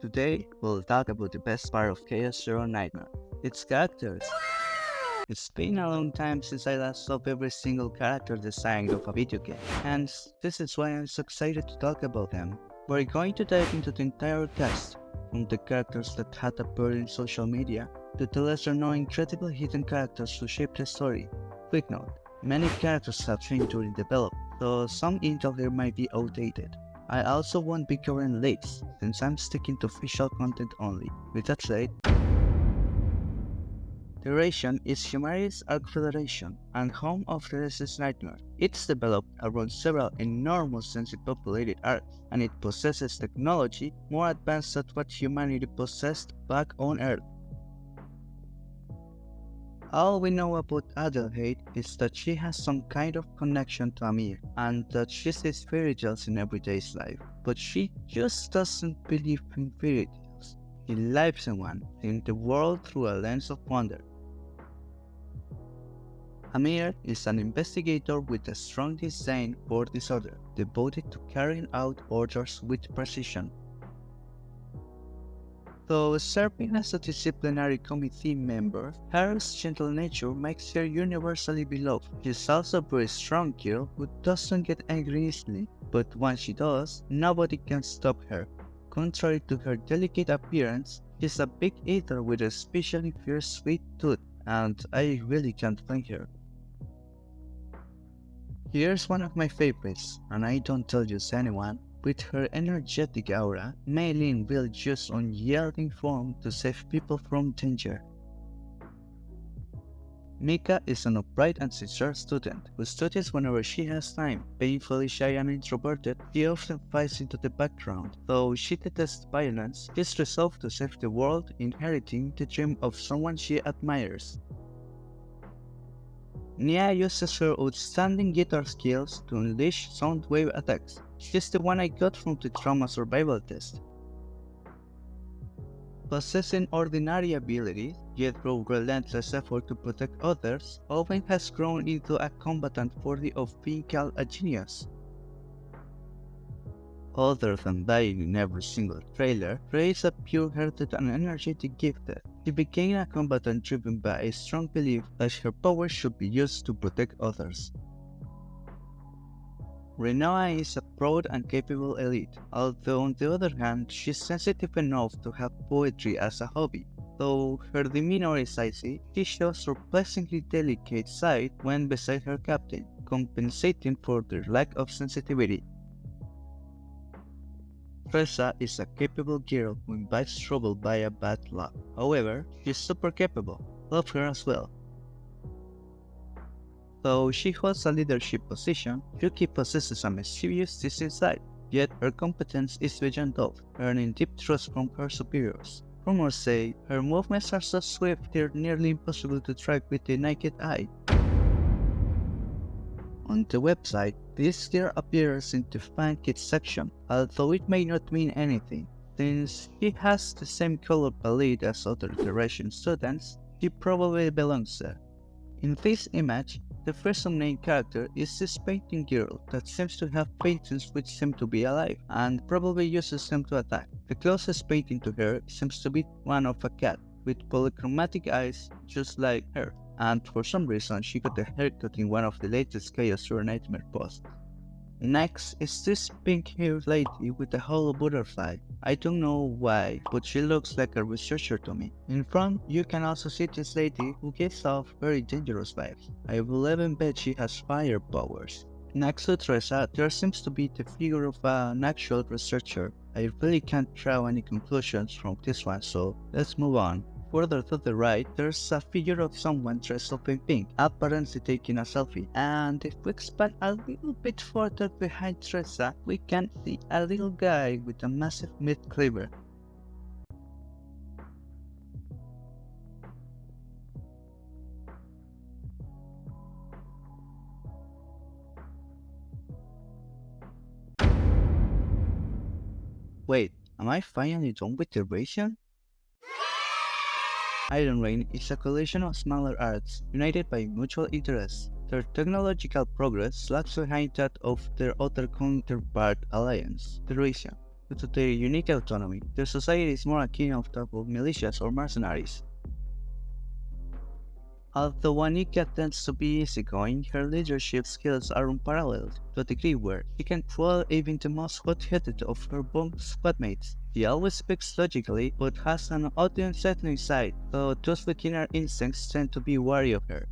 Today, we'll talk about the best part of Chaos Zero Nightmare, its characters. It's been a long time since I last saw every single character design of a video game, and this is why I'm so excited to talk about them. We're going to dive into the entire cast, from the characters that had appeared in social media, to the lesser known incredible hidden characters who shaped the story. Quick note, many characters have changed during development, so some intel here might be outdated. I also won't be covering leaks, since I'm sticking to official content only. With that said, Terrascion is humanity's acceleration and home of Terrascion's nightmare. It's developed around several enormous densely populated Earths, and it possesses technology more advanced than what humanity possessed back on Earth. All we know about Adelheid is that she has some kind of connection to Amir, and that she sees fairy tales in everyday life. But she just doesn't believe in fairy tales. She lives in one, seeing the world through a lens of wonder. Amir is an investigator with a strong disdain for disorder, devoted to carrying out orders with precision. Though serving as a disciplinary committee member, her gentle nature makes her universally beloved. She's also a very strong girl who doesn't get angry easily, but once she does, nobody can stop her. Contrary to her delicate appearance, she's a big eater with a especially fierce sweet tooth, and I really can't blame her. Here's one of my favorites, and I don't tell just anyone. With her energetic aura, Maylin will use unyielding form to save people from danger. Mika is an upright and sincere student who studies whenever she has time. Painfully shy and introverted, she often fights into the background. Though she detests violence, she's resolved to save the world, inheriting the dream of someone she admires. Nia uses her outstanding guitar skills to unleash sound wave attacks. She's the one I got from the trauma survival test. Possessing ordinary abilities, yet through relentless effort to protect others, Owen has grown into a combatant worthy of being called a genius. Other than dying in every single trailer, Rey is a pure-hearted and energetic gifted. She became a combatant driven by a strong belief that her powers should be used to protect others. Renoa is a proud and capable elite, although on the other hand, she's sensitive enough to have poetry as a hobby. Though her demeanor is icy, she shows a surprisingly delicate side when beside her captain, compensating for their lack of sensitivity. Tressa is a capable girl who invites trouble via bad luck. However, she's super capable. Love her as well. Though she holds a leadership position, Yuki possesses a mischievous distant side, yet her competence is beyond doubt, earning deep trust from her superiors. Rumors say her movements are so swift they're nearly impossible to track with the naked eye. On the website, this girl appears in the fan kit section, although it may not mean anything. Since she has the same color palette as other Terrascion students, she probably belongs there. In this image, the first unnamed character is this painting girl that seems to have paintings which seem to be alive, and probably uses them to attack. The closest painting to her seems to be one of a cat, with polychromatic eyes just like her, and for some reason she got a haircut in one of the latest Chaos Zero Nightmare posts. Next is this pink-haired lady with a hollow butterfly. I don't know why, but she looks like a researcher to me. In front, you can also see this lady who gives off very dangerous vibes. I will even bet she has fire powers. Next to Tressa, there seems to be the figure of an actual researcher. I really can't draw any conclusions from this one, so let's move on. Further to the right, there's a figure of someone dressed up in pink, apparently taking a selfie. And if we expand a little bit further behind Tressa, we can see a little guy with a massive meat cleaver. Wait, am I finally done with the Terrascion? Ironrain is a collection of smaller arts united by mutual interest. Their technological progress lags behind that of their other counterpart alliance, Terrascion. Due to their unique autonomy, their society is more akin of type of militias or mercenaries. Although Anika tends to be easygoing, her leadership skills are unparalleled to a degree where she can quell even the most hot-headed of her bomb squadmates. She always speaks logically, but has an oddly unsettling side, so those with keener instincts tend to be wary of her.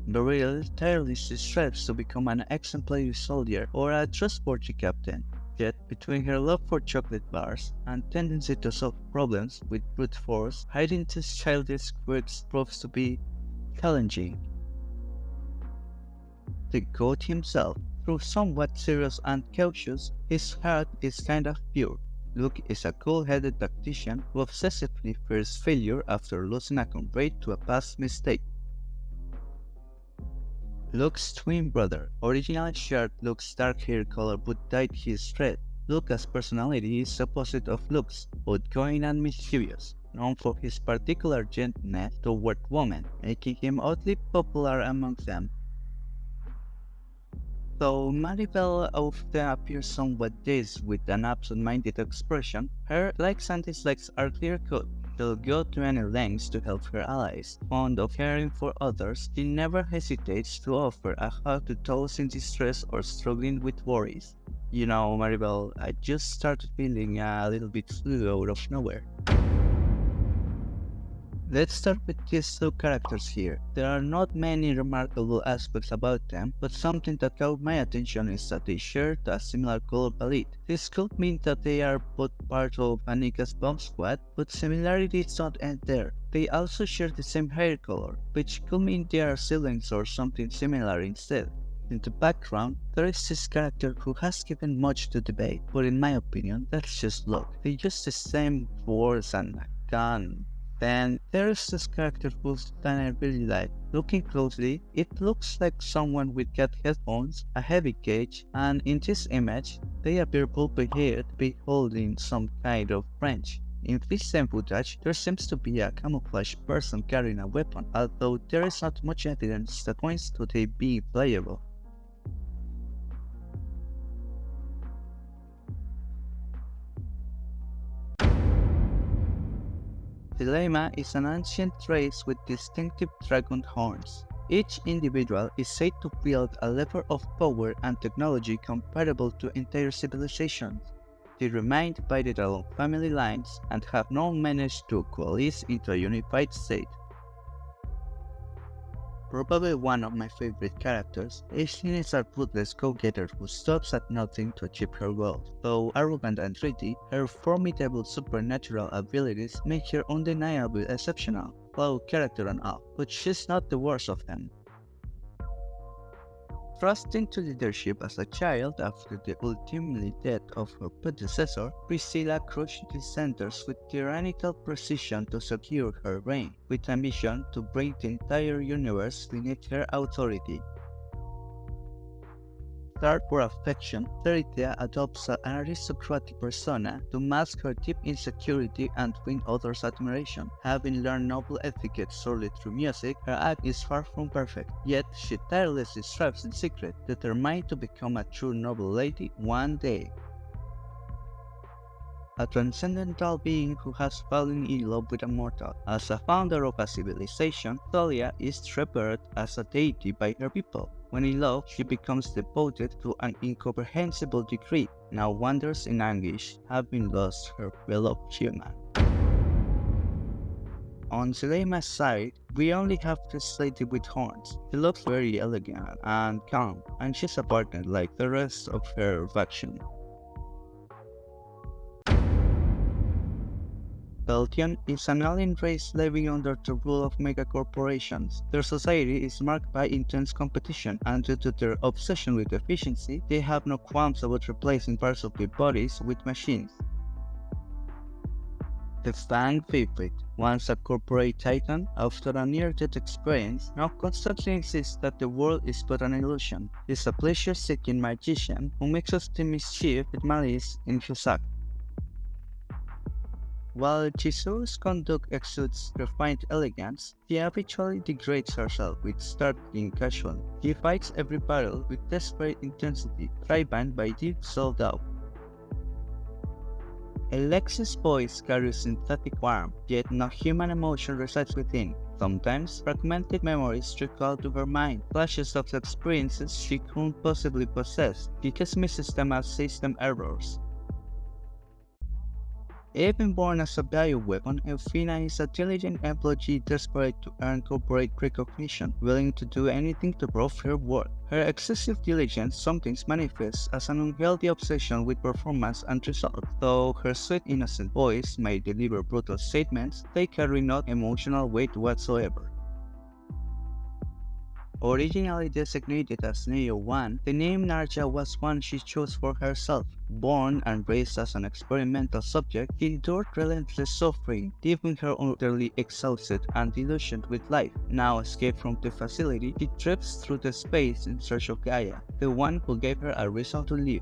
Beryl tirelessly strives to become an exemplary soldier or a trustworthy captain. Yet, between her love for chocolate bars and tendency to solve problems with brute force, hiding these childish quirks proves to be challenging. The goat himself, though somewhat serious and cautious, his heart is kind of pure. Luke is a cool-headed tactician who obsessively fears failure after losing a comrade to a past mistake. Luke's twin brother originally shared Luke's dark hair color but dyed his red. Luke's personality is opposite of Luke's, outgoing and mischievous, known for his particular gentleness toward women, making him oddly popular among them. Though Maribel often appears somewhat dazed with an absent-minded expression, her likes and dislikes are clear-cut. She'll go to any lengths to help her allies. Fond of caring for others, she never hesitates to offer a hug to those in distress or struggling with worries. You know, Maribel, I just started feeling a little bit flu out of nowhere. Let's start with these two characters here. There are not many remarkable aspects about them, but something that caught my attention is that they share a similar color palette. This could mean that they are both part of Anika's bomb squad, but similarities don't end there. They also share the same hair color, which could mean they are siblings or something similar instead. In the background, there is this character who has given much to debate, but in my opinion, that's just luck. They use the same words and a gun. Then there is this character whose style I really like. Looking closely, it looks like someone with cat headphones, a heavy cage, and in this image, they appear pulpy-haired to be holding some kind of wrench. In this same footage, there seems to be a camouflaged person carrying a weapon, although there is not much evidence that points to they being playable. Sileyma is an ancient race with distinctive dragon horns. Each individual is said to wield a level of power and technology comparable to entire civilizations. They remain divided along family lines and have now managed to coalesce into a unified state. Probably one of my favorite characters, Aislinn is a ruthless go-getter who stops at nothing to achieve her goals. Though arrogant and greedy, her formidable supernatural abilities make her undeniably exceptional, flawed character and all, but she's not the worst of them. Thrust into leadership as a child after the ultimate death of her predecessor, Priscilla crushed dissenters with tyrannical precision to secure her reign, with a mission to bring the entire universe beneath her authority. Starved for affection, Cerithia adopts an aristocratic persona to mask her deep insecurity and win others' admiration. Having learned noble etiquette solely through music, her act is far from perfect, yet she tirelessly strives in secret, determined to become a true noble lady one day. A transcendental being who has fallen in love with a mortal. As a founder of a civilization, Thalia is revered as a deity by her people. When in love, she becomes devoted to an incomprehensible degree, now wanders in anguish, having lost her beloved human. On Sileyma's side, we only have this lady with horns. She looks very elegant and calm, and she's a partner like the rest of her faction. Peltion is an alien race living under the rule of megacorporations. Their society is marked by intense competition, and due to their obsession with efficiency, they have no qualms about replacing parts of their bodies with machines. The fan favorite, once a corporate titan, after a near-death experience, now constantly insists that the world is but an illusion. He is a pleasure-seeking magician who mixes the mischief with malice in his act. While Chisu's conduct exudes refined elegance, she habitually degrades herself with startling casualty. She fights every battle with desperate intensity, driven by deep self-doubt. Alexis' voice carries synthetic warmth, yet no human emotion resides within. Sometimes, fragmented memories recall to her mind, flashes of experiences she couldn't possibly possess. She just misses them as system errors. Even born as a bioweapon, Elfina is a diligent employee desperate to earn corporate recognition, willing to do anything to prove her worth. Her excessive diligence sometimes manifests as an unhealthy obsession with performance and results. Though her sweet innocent voice may deliver brutal statements, they carry no emotional weight whatsoever. Originally designated as Neo 1, the name Narja was one she chose for herself. Born and raised as an experimental subject, she endured relentless suffering, leaving her utterly exhausted and delusioned with life. Now escaped from the facility, she drifts through the space in search of Gaia, the one who gave her a reason to live.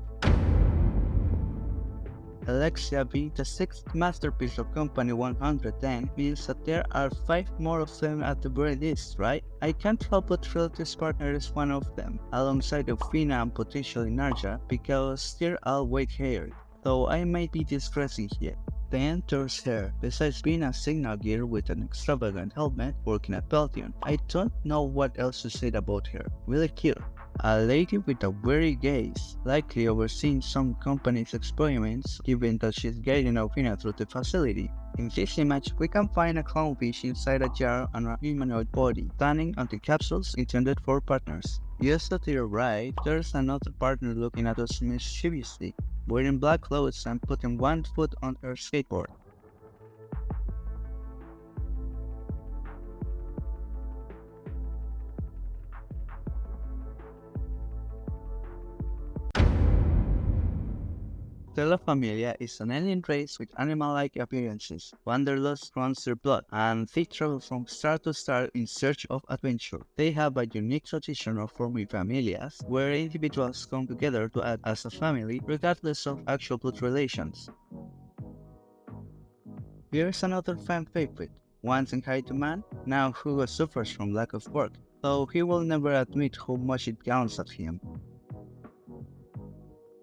Alexia being the sixth masterpiece of Company 110 means that there are 5 more of them at the very least, right? I can't help but feel this partner is one of them, alongside of Fina and potentially Narja, because they're all white-haired, though I might be distressing here. Then there's her. Besides being a signal gear with an extravagant helmet working at Peltion, I don't know what else to say about her. Really cute. A lady with a weary gaze, likely overseeing some company's experiments, given that she's guiding Alfina through the facility. In this image, we can find a clownfish inside a jar and a humanoid body, standing on the capsules intended for partners. Just to your right, there's another partner looking at us mischievously, wearing black clothes and putting one foot on her skateboard. Stella Familia is an alien race with animal-like appearances. Wanderlust runs their blood, and they travel from star to star in search of adventure. They have a unique tradition of forming familias, where individuals come together to act as a family, regardless of actual blood relations. Here's another fan favorite. Once in high demand, now Hugo suffers from lack of work, though he will never admit how much it counts at him.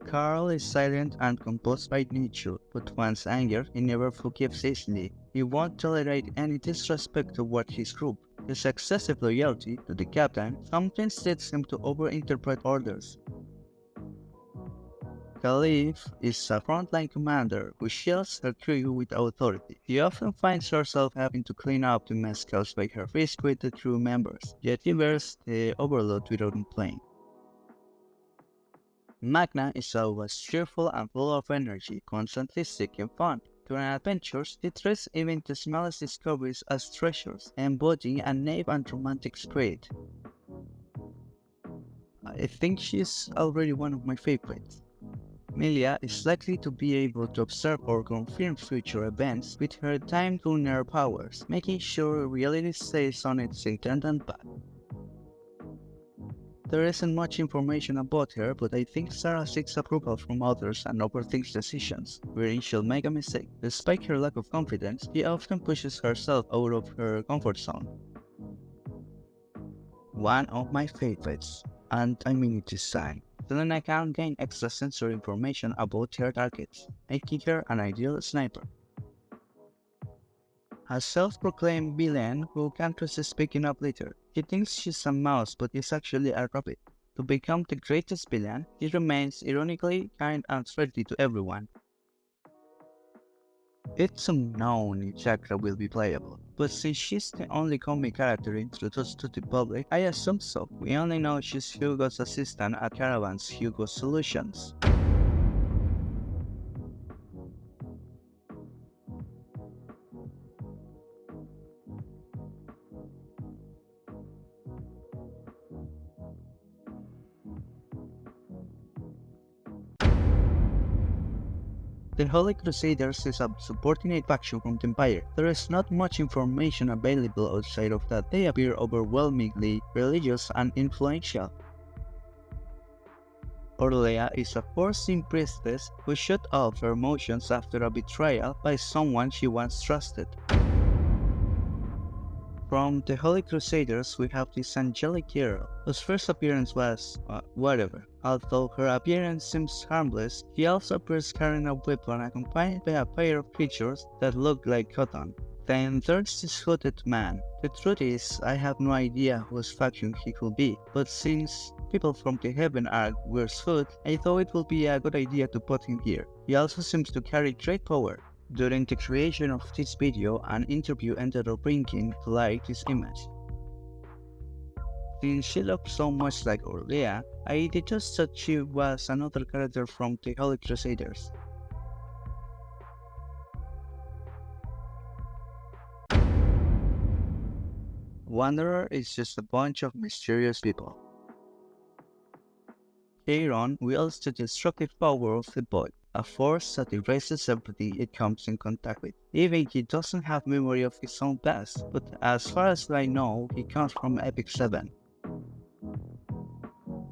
Carl is silent and composed by nature, but once angered, he never forgives easily. He won't tolerate any disrespect toward his group. His excessive loyalty to the captain sometimes leads him to overinterpret orders. Khalif is a frontline commander who shields her crew with authority. She often finds herself having to clean up the mess caused by her risk-weighted crew members, yet he bears the overload without complaining. Magna is always cheerful and full of energy, constantly seeking fun. During adventures, she treats even the smallest discoveries as treasures, embodying a naive and romantic spirit. I think she's already one of my favorites. Milia is likely to be able to observe or confirm future events with her time-tuner powers, making sure reality stays on its intended path. There isn't much information about her, but I think Sarah seeks approval from others and overthinks decisions, wherein she'll make a mistake. Despite her lack of confidence, she often pushes herself out of her comfort zone. One of my favorites, and I mean it this time. Selena can gain extrasensory information about her targets, making her an ideal sniper. A self-proclaimed villain who can't resist speaking up later. He thinks she's a mouse but is actually a rabbit. To become the greatest villain, he remains ironically kind and friendly to everyone. It's unknown if Chakra will be playable, but since she's the only comic character introduced to the public, I assume so. We only know she's Hugo's assistant at Caravan's Hugo Solutions. The Holy Crusaders is a subordinate faction from the Empire. There is not much information available outside of that. They appear overwhelmingly religious and influential. Orlea is a forcing priestess who shut off her emotions after a betrayal by someone she once trusted. From the Holy Crusaders, we have this angelic girl, whose first appearance was, whatever. Although her appearance seems harmless, she also appears carrying a weapon accompanied by a pair of creatures that look like cotton. Then there's this hooded man. The truth is, I have no idea whose faction he could be, but since people from the Heaven Arc wears hood, I thought it would be a good idea to put him here. He also seems to carry great power. During the creation of this video, an interview ended up bringing to light this image. Since she looked so much like Orlea, I just thought she was another character from the Holy Crusaders. Wanderer is just a bunch of mysterious people. Chiron wields the destructive power of the void, a force that erases everything it comes in contact with. Even he doesn't have memory of his own past, but as far as I know, he comes from Epic 7.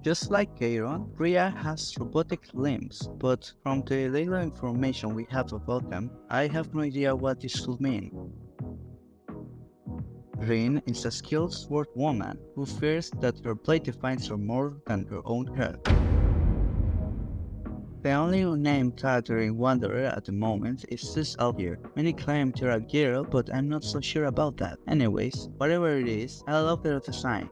Just like Chiron, Rhea has robotic limbs, but from the little information we have about them, I have no idea what this could mean. Rin is a skilled sword woman who fears that her blade defines her more than her own health. The only unnamed character in Wanderer at the moment is this Algier. Many claim they're a girl, but I'm not so sure about that. Anyways, whatever it is, I love their design.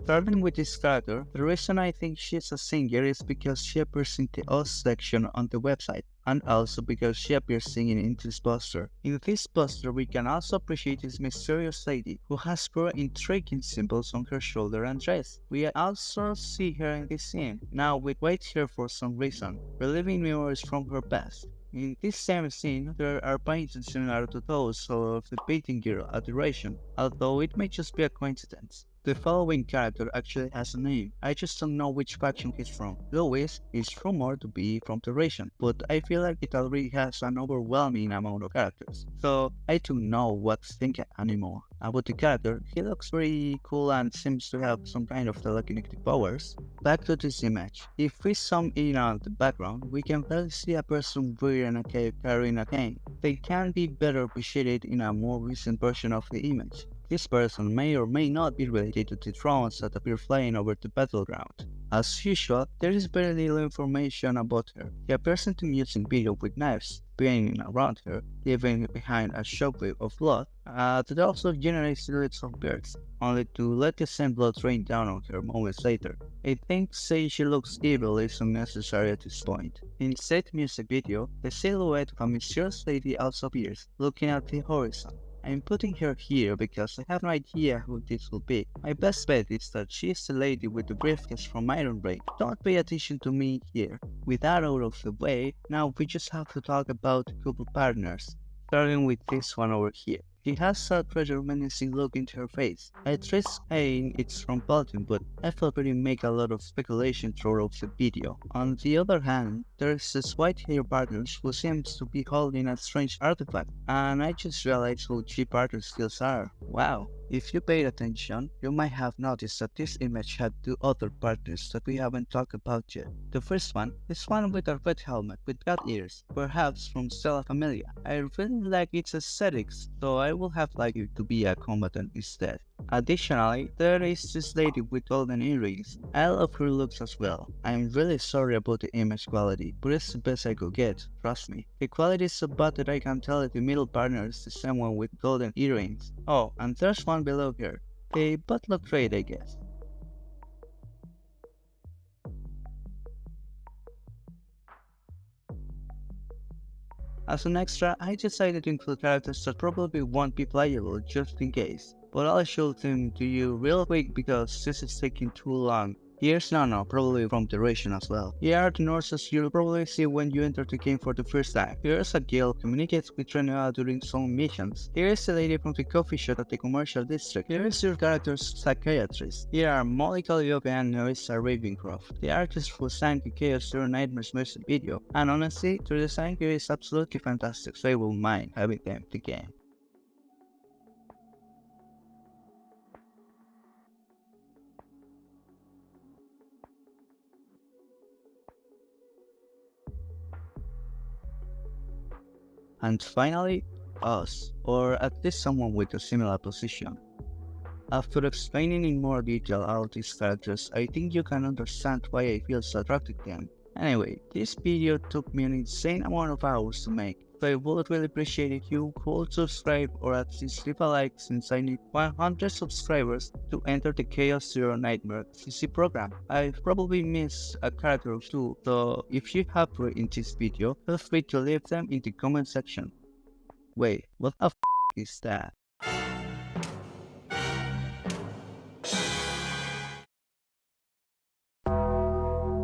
Starting with this character, the reason I think she's a singer is because she appears in the Us section on the website, and also because she appears singing in this poster. In this poster, we can also appreciate this mysterious lady, who has very intriguing symbols on her shoulder and dress. We also see her in this scene, now with white hair for some reason, reliving memories from her past. In this same scene, there are paintings similar to those of the painting girl at Terrascion, although it may just be a coincidence. The following character actually has a name, I just don't know which faction he's from. Louis is rumored to be from Terrascion, but I feel like it already has an overwhelming amount of characters, so I don't know what to think anymore. About the character, he looks very cool and seems to have some kind of telekinetic powers. Back to this image. If we zoom in on the background, we can clearly see a person wearing a cape carrying a cane. They can be better appreciated in a more recent version of the image. This person may or may not be related to the drones that appear flying over the battleground. As usual, there is very little information about her. She appears in the music video with knives spinning around her, leaving behind a shockwave of blood that also generates silhouettes of birds, only to let the same blood rain down on her moments later. I think saying she looks evil is unnecessary at this point. In said music video, the silhouette of a mysterious lady also appears, looking at the horizon. I'm putting her here because I have no idea who this will be. My best bet is that she is the lady with the briefcase from Ironrain. Don't pay attention to me here. With that out of the way, now we just have to talk about couple partners. Starting with this one over here. She has a rather menacing look into her face. I tried saying it's from Peltion, but I felt really make a lot of speculation throughout the video. On the other hand, there's this white-haired partner who seems to be holding a strange artifact, and I just realized how cheap partner skills are. Wow. If you paid attention, you might have noticed that this image had two other partners that we haven't talked about yet. The first one is one with a red helmet with cat ears, perhaps from Stella Familia. I really like its aesthetics, so I will have liked it to be a combatant instead. Additionally, there is this lady with golden earrings. I love her looks as well. I'm really sorry about the image quality, but it's the best I could get, trust me. The quality is so bad that I can tell if the middle partner is the same one with golden earrings. Oh, and there's one below her. They both look great, I guess. As an extra, I decided to include characters that probably won't be playable just in case, but I'll show them to you real quick because this is taking too long. Here's Nano, probably from Terrascion as well. Here are the nurses you'll probably see when you enter the game for the first time. Here's a girl communicates with Renua during some missions. Here is the lady from the coffee shop at the commercial district. Here is your character's psychiatrist. Here are Molly Calliope and Nerissa Ravencroft, the artist who sang the Chaos Zero Nightmares music video. And honestly, their design here is absolutely fantastic, so I won't mind having them in the game. And finally, us, or at least someone with a similar position. After explaining in more detail all these characters, I think you can understand why I feel so attracted to them. Anyway, this video took me an insane amount of hours to make, so I would really appreciate if you could subscribe or at least leave a like since I need 100 subscribers to enter the Chaos Zero Nightmare CC program. I've probably missed a character or two, so if you have in this video, feel free to leave them in the comment section. Wait, what the f is that?